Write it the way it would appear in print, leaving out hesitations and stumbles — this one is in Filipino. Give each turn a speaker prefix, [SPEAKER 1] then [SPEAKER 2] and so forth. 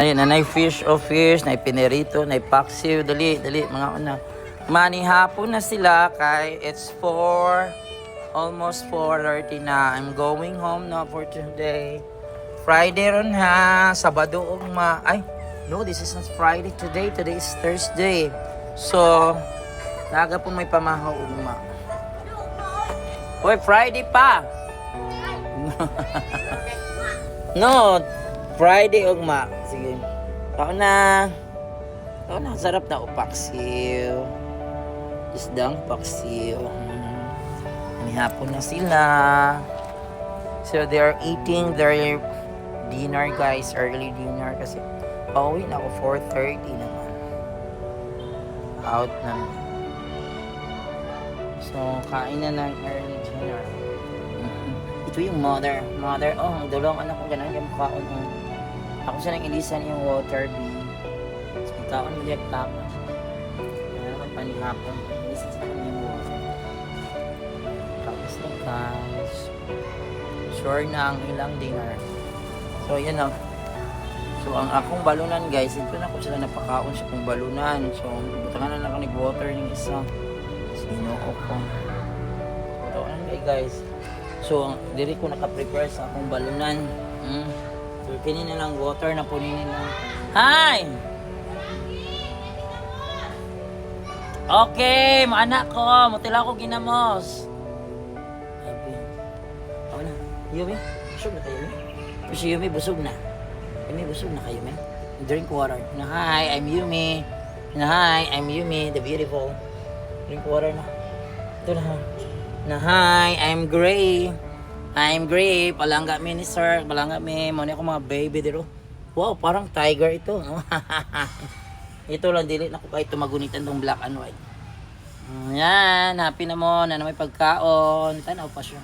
[SPEAKER 1] Ayun, nanay fish o fish, nay pinerito, nay paksiw, dali, mga una. Manihapon na sila kay it's 4, almost 4:30 na. I'm going home na for today. Friday ron ha, Sabado ugma. Ay, no, this is not Friday today. Today is Thursday. So, naga po may pamahaw ugma. Hoy, Friday pa. No, Friday ugma. Sige. Tao na. Sarap na upaksiw. Isdang paksiw. May hapon na sila. So they are eating their dinner, guys. Early dinner kasi pauwi na ako 4:30 naman. Out na. So kain na ng early dinner. Ito yung mother. Oh, ang dalawang anak ko ganun yung kaon. Ako siya nang ilisan yung water bee. So, kaon mo dyan tapos. Kaya naman panihapon. Ilisan sa kanya yung water. Tapos na guys. Sure na ang ilang dinner. So, yan o. So, ang akong balunan guys, ito na ko sila napakaon sa akong balunan. So, butangan na lang ako nag-water ng isa. Sinuok ko. Butangan na guys. So, diri ko naka-prepare sa akong balunan. So, kinin na lang water na puninin lang. Hi! Okay, mga anak ko. Mutila ko ginamos. Sabi. Ako na. Yumi, busog na kayo, Yumi. Kasi Yumi, busog na. Yumi, busog na kayo, Yumi. Drink water. Na, hi, I'm Yumi. Na, hi, I'm Yumi, the beautiful. Drink water na. Ito na, na, hi, I'm Gray. I'm Gray. Palangga mi ni sir. Palangga mi. Muna ako mga baby dito. Wow, parang tiger ito. Ito lang, dili na ko kahit tumagunitan tong black and white. Yan, happy na mo na may pagkaon. Tanaw pa siya.